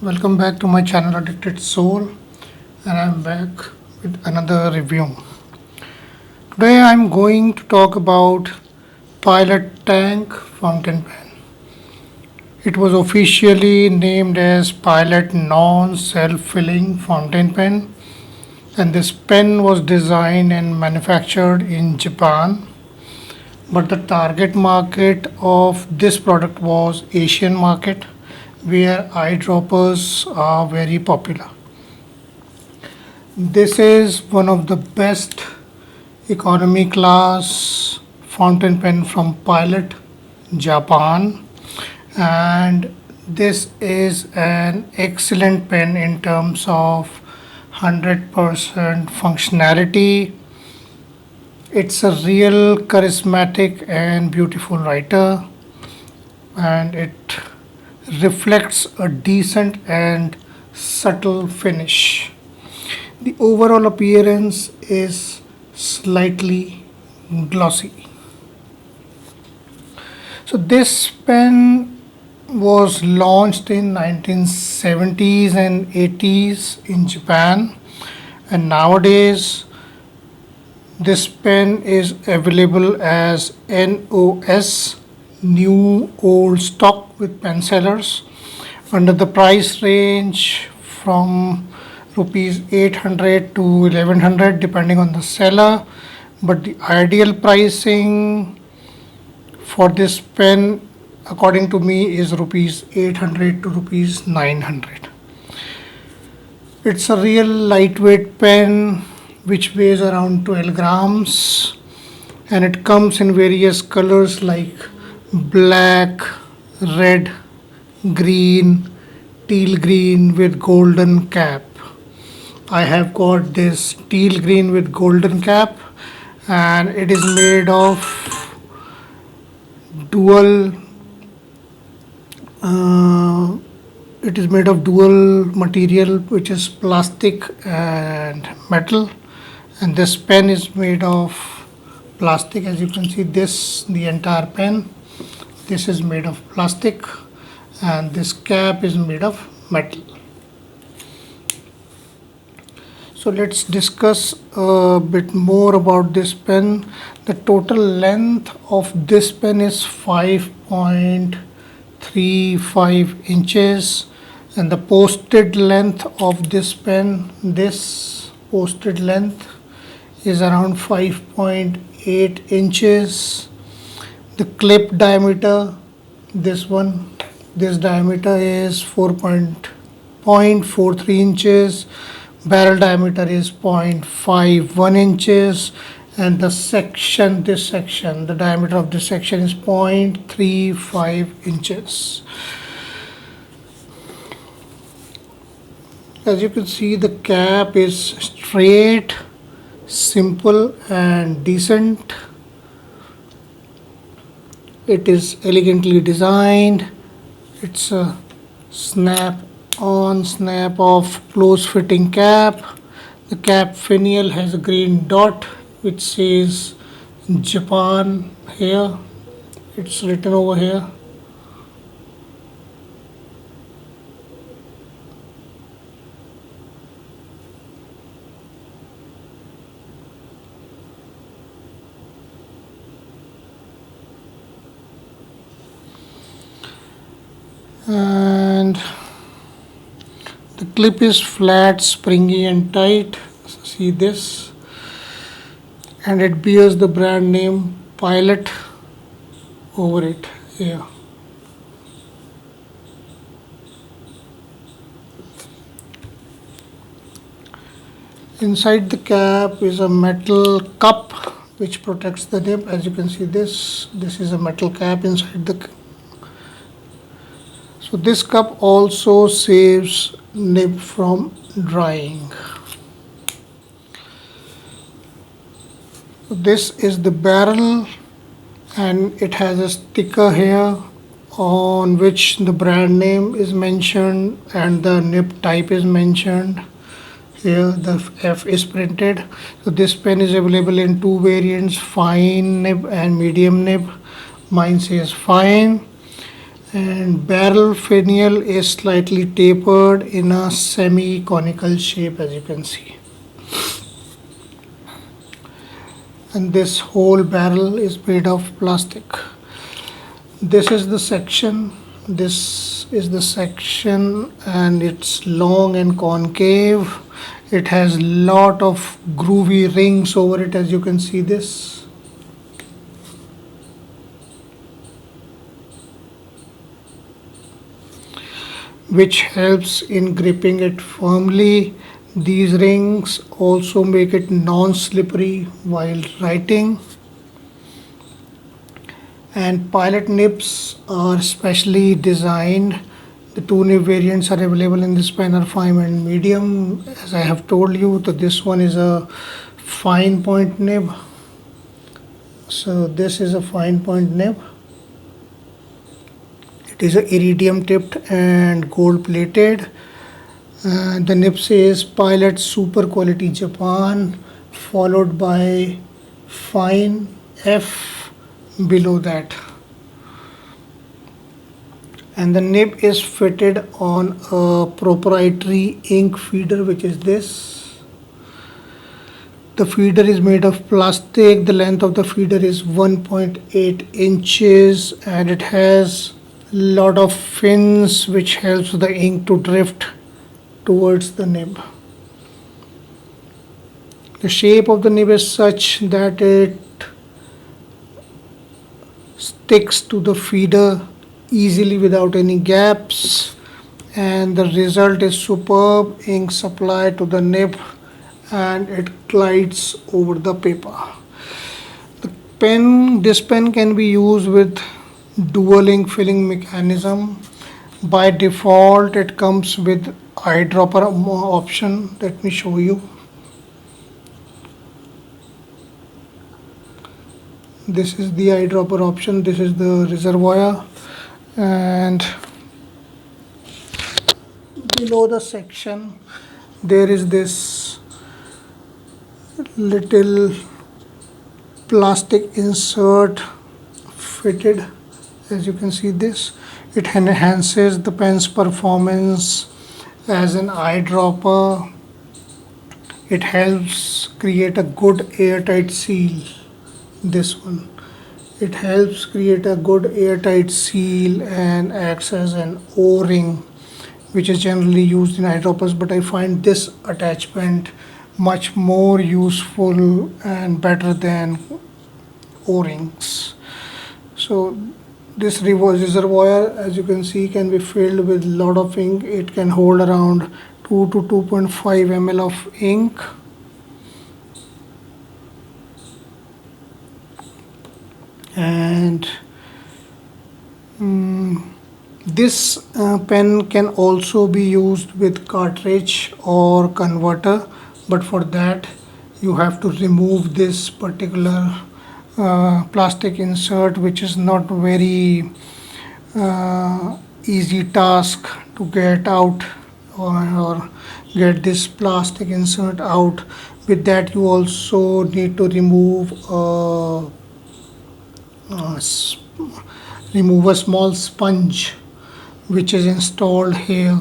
Welcome back to my channel Addicted Soul, and I'm back with another review. Today I'm going to talk about Pilot Tank fountain pen. It was officially named as Pilot Non-Self-Filling Fountain Pen, and this pen was designed and manufactured in Japan. But the target market of this product was Asian market, where eyedroppers are very popular. This is one of the best economy class fountain pen from Pilot Japan, and this is an excellent pen in terms of 100% functionality. It's a real charismatic and beautiful writer, and it reflects a decent and subtle finish. The overall appearance is slightly glossy. So this pen was launched in 1970s and 80s in Japan, and nowadays this pen is available as NOS, new old stock with pen sellers, under the price range from rupees 800 to 1100 depending on the seller. But the ideal pricing for this pen according to me is rupees 800 to rupees 900. It's a real lightweight pen which weighs around 12 grams, and it comes in various colors like black, red, green, teal green with golden cap. I have got this teal green with golden cap, and it is made of dual material, which is plastic and metal, and this pen is made of plastic. As you can see, the entire pen, this is made of plastic, and this cap is made of metal. So let's discuss a bit more about this pen. The total length of this pen is 5.35 inches, and the posted length of this pen, this posted length is around 5.8 inches. The clip diameter, this diameter is 0.43 inches. Barrel diameter is 0.51 inches, and the diameter of this section is 0.35 inches. As you can see, the cap is straight, simple and decent. It is elegantly designed. It's a snap on, snap off, close fitting cap. The cap finial has a green dot which says Japan here. It's written over here. And the clip is flat, springy and tight. See this, and it bears the brand name Pilot over it here. Inside the cap is a metal cup which protects the nib. As you can see, this is a metal cap inside the. So this cup also saves nib from drying. This is the barrel, and it has a sticker here on which the brand name is mentioned and the nib type is mentioned. Here the F is printed. So this pen is available in two variants, fine nib and medium nib. Mine says fine, and barrel finial is slightly tapered in a semi-conical shape, as you can see. And this whole barrel is made of plastic. This is the section. This is the section, and it's long and concave. It has lot of groovy rings over it, as you can see this. Which helps in gripping it firmly. These rings also make it non-slippery while writing. And pilot nibs are specially designed. The two nib variants are available in this pen are fine and medium. As I have told you, so this one is a fine point nib. So this is a fine point nib. It is a iridium tipped and gold plated. The nib says Pilot Super Quality Japan, followed by Fine F below that. And the nib is fitted on a proprietary ink feeder, which is this. The feeder is made of plastic. The length of the feeder is 1.8 inches, and it has a lot of fins which helps the ink to drift towards the nib. The shape of the nib is such that it sticks to the feeder easily without any gaps, and the result is superb ink supply to the nib, and it glides over the paper. This pen can be used with dual ink filling mechanism. By default it comes with eyedropper option. Let me show you. This is the eyedropper option. This is the reservoir, and below the section there is this little plastic insert fitted. As you can see this, it enhances the pen's performance as an eyedropper. It helps create a good airtight seal. This one, it helps create a good airtight seal and acts as an O-ring, which is generally used in eyedroppers, but I find this attachment much more useful and better than O-rings. So this reservoir, as you can see, can be filled with a lot of ink. It can hold around 2 to 2.5 ml of ink. And this pen can also be used with cartridge or converter, but for that you have to remove this particular plastic insert, which is not very easy task to get out, or get this plastic insert out. With that you also need to remove a small sponge which is installed here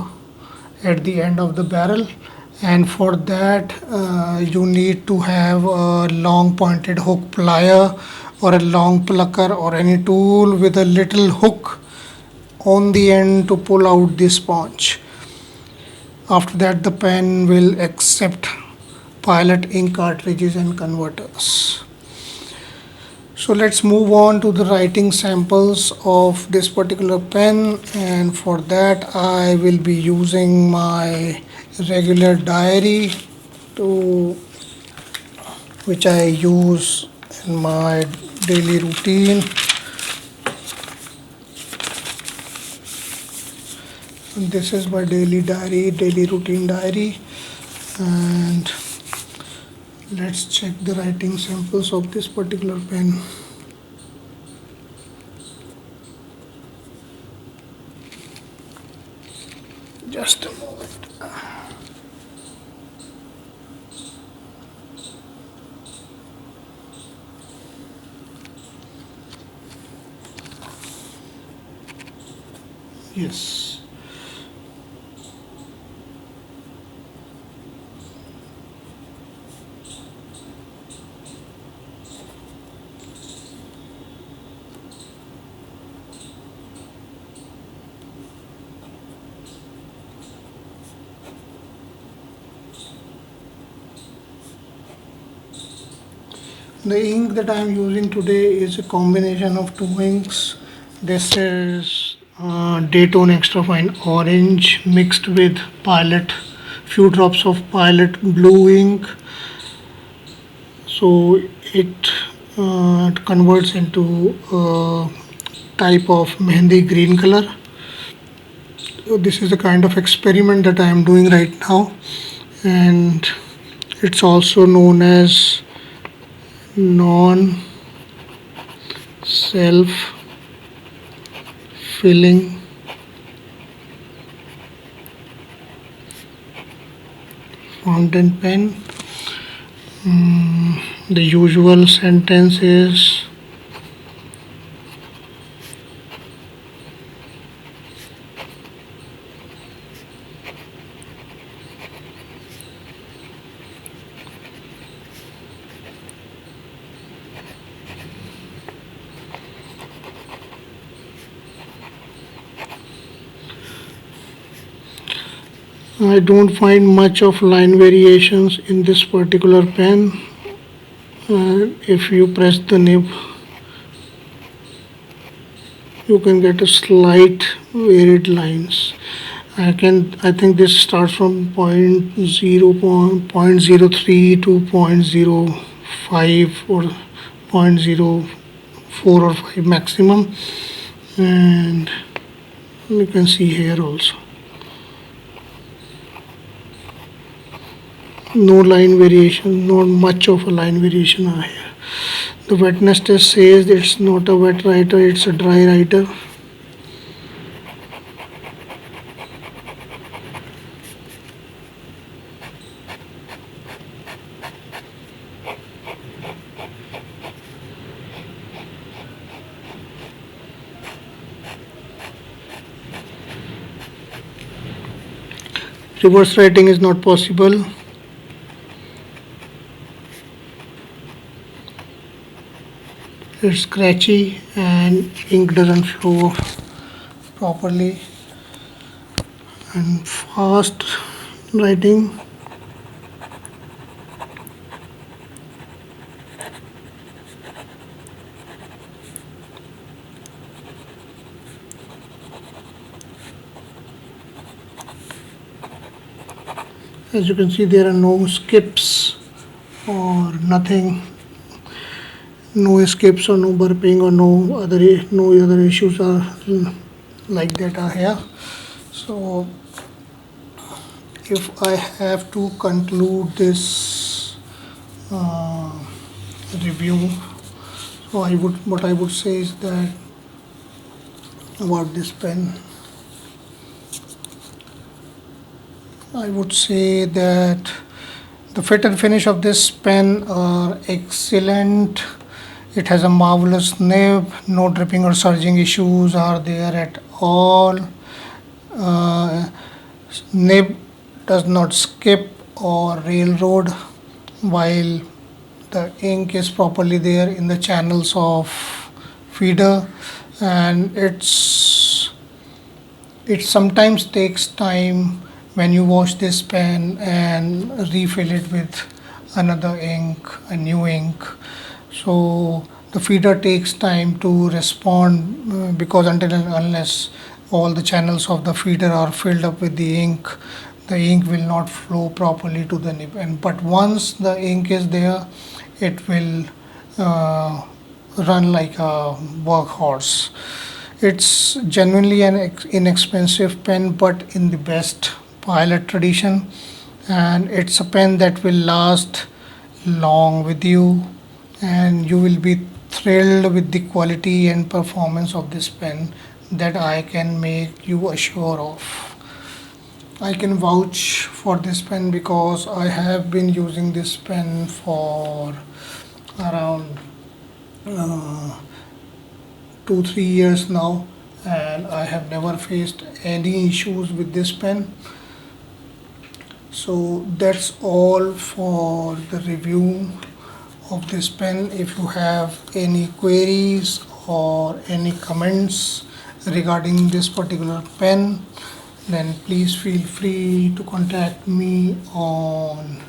at the end of the barrel, and for that you need to have a long pointed hook plier or a long plucker or any tool with a little hook on the end to pull out the sponge. After that the pen will accept Pilot ink cartridges and converters. So let's move on to the writing samples of this particular pen, and for that I will be using my regular diary which I use in my daily routine. And this is my daily routine diary, and let's check the writing samples of this particular pen. Just a moment. Yes. The ink that I am using today is a combination of two inks. This is Daytone Extra Fine Orange mixed with Pilot, few drops of Pilot blue ink. So it converts into a type of mehendi green color. So this is the kind of experiment that I am doing right now, and it's also known as non self filling fountain pen. The usual sentence is I don't find much of line variations in this particular pen. If you press the nib, you can get a slight varied lines. I think this starts from point 0.03 to 0.05 or 0.04 or 5 maximum, and you can see here also no line variation, not much of a line variation are here. The wetness test says it's not a wet writer, it's a dry writer. Reverse writing is not possible. It's scratchy and ink doesn't flow properly, and fast writing. As you can see, there are no skips or nothing, no escapes or no burping or no other issues are like that are here. So if I have to conclude this review, so what I would say is that about this pen, I would say that the fit and finish of this pen are excellent. It has a marvelous nib, no dripping or surging issues are there at all. Nib does not skip or railroad, while the ink is properly there in the channels of feeder, and it sometimes takes time when you wash this pen and refill it with another ink, a new ink. So the feeder takes time to respond because until and unless all the channels of the feeder are filled up with the ink will not flow properly to the nib. And but once the ink is there, it will run like a workhorse. It's genuinely an inexpensive pen, but in the best Pilot tradition, and it's a pen that will last long with you, and you will be thrilled with the quality and performance of this pen that I can make you assure of. I can vouch for this pen because I have been using this pen for around 2-3 years now, and I have never faced any issues with this pen. So that's all for the review of this pen. If you have any queries or any comments regarding this particular pen, then please feel free to contact me on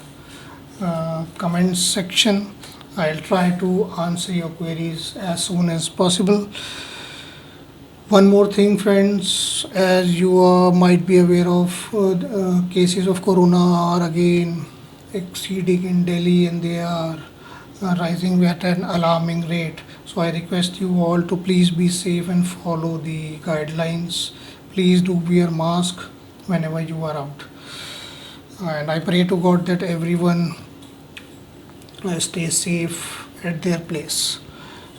comments section. I'll try to answer your queries as soon as possible. One more thing, friends, as you might be aware of, cases of corona are again exceeding in Delhi, and they are rising at an alarming rate. So I request you all to please be safe and follow the guidelines. Please do wear mask whenever you are out. And I pray to God that everyone stay safe at their place.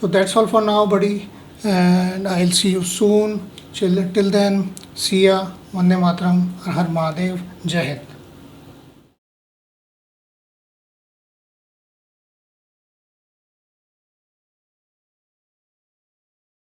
So that's all for now, buddy, and I'll see you soon. Till then, see ya. Vande Mataram. Har Har Mahadev. Jai Hind.